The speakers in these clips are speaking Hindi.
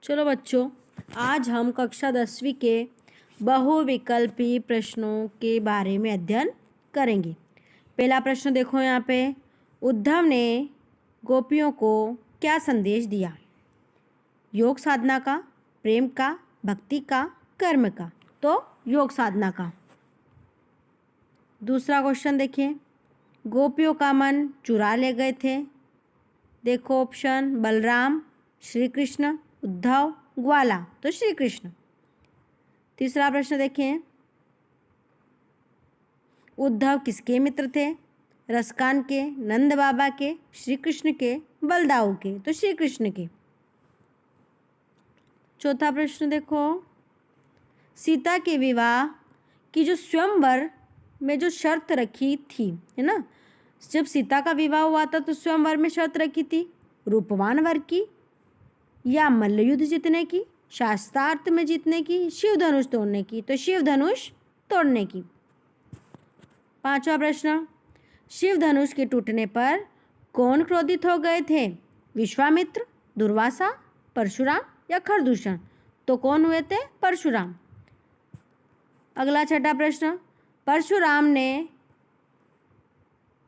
चलो बच्चों, आज हम कक्षा 10वीं के बहुविकल्पी प्रश्नों के बारे में अध्ययन करेंगे। पहला प्रश्न देखो यहाँ पे, उद्धव ने गोपियों को क्या संदेश दिया? योग साधना का, प्रेम का, भक्ति का, कर्म का? तो योग साधना का। दूसरा क्वेश्चन देखिए, गोपियों का मन चुरा ले गए थे। देखो ऑप्शन, बलराम, श्री कृष्ण, उद्धव, ग्वाला। तो श्री कृष्ण। तीसरा प्रश्न देखें, उद्धव किसके मित्र थे? रसकान के, नंद बाबा के, श्री कृष्ण के, बलदाऊ के? तो श्री कृष्ण के। चौथा प्रश्न देखो, सीता के विवाह की जो स्वयंवर में जो शर्त रखी थी, है ना, जब सीता का विवाह हुआ था तो स्वयंवर में शर्त रखी थी रूपवान वर की, या मल्लयुद्ध जीतने की, शास्त्रार्थ में जीतने की, शिव धनुष तोड़ने की? तो शिव धनुष तोड़ने की। पांचवा प्रश्न, शिव धनुष के टूटने पर कौन क्रोधित हो गए थे? विश्वामित्र, दुर्वासा, परशुराम या खरदूषण? तो कौन हुए थे? परशुराम। अगला छठा प्रश्न, परशुराम ने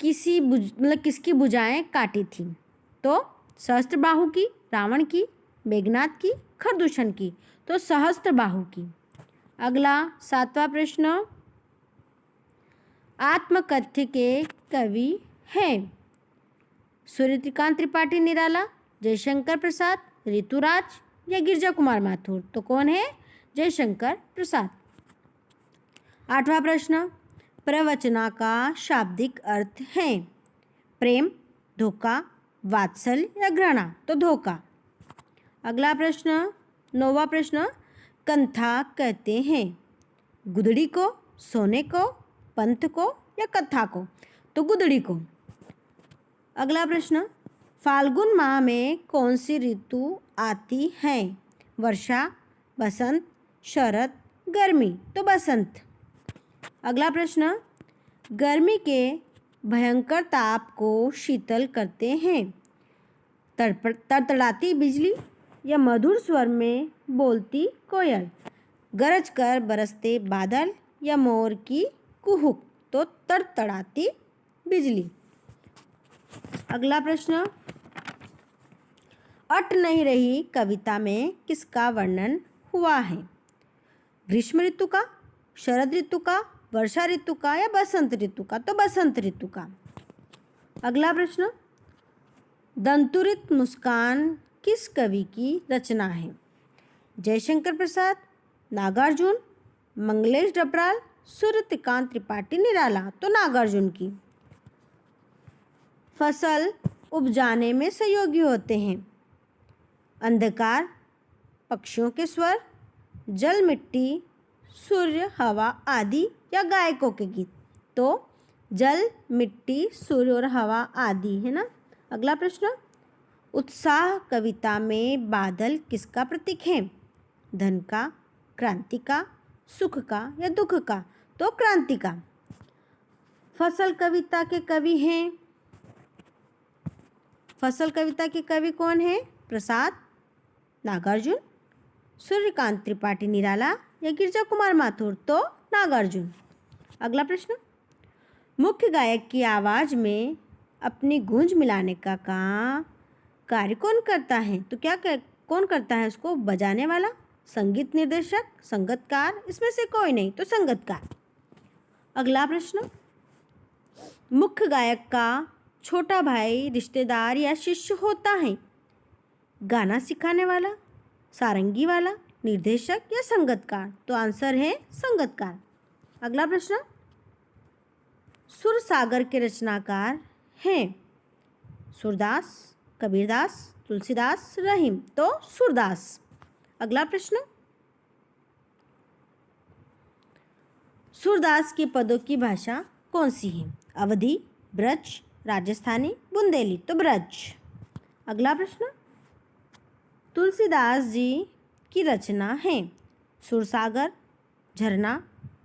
किसकी भुजाएं काटी थी? तो सहस्त्रबाहु की, रावण की, मेघनाद की, खरदूषण की? तो सहस्त्रबाहु की। अगला सातवां प्रश्न, आत्मकथ्य के कवि हैं? सूर्यकांत त्रिपाठी निराला, जयशंकर प्रसाद, ऋतुराज या गिरजा कुमार माथुर? तो कौन है? जयशंकर प्रसाद। आठवां प्रश्न, प्रवचना का शाब्दिक अर्थ है? प्रेम, धोखा, वात्सल्य या घृणा? तो धोखा। अगला प्रश्न, नौवां प्रश्न, कंथा कहते हैं गुदड़ी को, सोने को, पंथ को या कथा को? तो गुदड़ी को। अगला प्रश्न, फाल्गुन माह में कौन सी ऋतु आती है? वर्षा, बसंत, शरद, गर्मी? तो बसंत। अगला प्रश्न, गर्मी के भयंकर ताप को शीतल करते हैं तड़तड़ाती बिजली या मधुर स्वर में बोलती कोयल? गरज कर बरसते बादल या मोर की कुहुक? तो तड़तड़ाती बिजली। अगला प्रश्न, अट नहीं रही कविता में किसका वर्णन हुआ है? ग्रीष्म ऋतु का, शरद ऋतु का, वर्षा ऋतु का या बसंत ऋतु का? तो बसंत ऋतु का। अगला प्रश्न, दंतुरित मुस्कान किस कवि की रचना है? जयशंकर प्रसाद, नागार्जुन, मंगलेश डबराल, सूर्यकांत त्रिपाठी निराला? तो नागार्जुन की। फसल उपजाने में सहयोगी होते हैं अंधकार, पक्षियों के स्वर, जल, मिट्टी, सूर्य, हवा आदि या गायकों के गीत? तो जल, मिट्टी, सूर्य और हवा आदि, है ना। अगला प्रश्न, उत्साह कविता में बादल किसका प्रतीक है? धन का, क्रांति का, सुख का या दुख का? तो क्रांति का। फसल कविता के कवि हैं, फसल कविता के कवि कौन है? प्रसाद, नागार्जुन, सूर्यकांत त्रिपाठी निराला या गिरजा कुमार माथुर? तो नागार्जुन। अगला प्रश्न, मुख्य गायक की आवाज़ में अपनी गूंज मिलाने का कार्य कौन करता है? तो कौन करता है उसको? बजाने वाला, संगीत निर्देशक, संगीतकार? इसमें से कोई नहीं, तो संगीतकार। अगला प्रश्न, मुख्य गायक का छोटा भाई रिश्तेदार या शिष्य होता है? गाना सिखाने वाला, सारंगी वाला, निर्देशक या संगीतकार? तो आंसर है संगीतकार। अगला प्रश्न, सुर सागर के रचनाकार हैं? सूरदास, कबीरदास, तुलसीदास, रहीम? तो सूरदास। अगला प्रश्न, सूरदास के पदों की भाषा कौन सी है? अवधी, ब्रज, राजस्थानी, बुंदेली? तो ब्रज। अगला प्रश्न, तुलसीदास जी की रचना है? सुरसागर, झरना,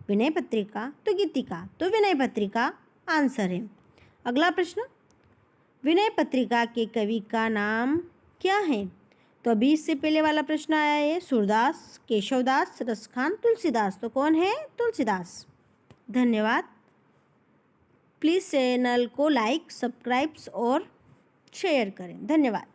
विनय पत्रिका? तो गीतिका? तो विनय पत्रिका आंसर है। अगला प्रश्न, विनय पत्रिका के कवि का नाम क्या है? तो अभी इससे पहले वाला प्रश्न आया है सूरदास, केशवदास, रसखान, तुलसीदास। तो कौन है? तुलसीदास। धन्यवाद। प्लीज़ चैनल को लाइक, सब्सक्राइब और शेयर करें। धन्यवाद।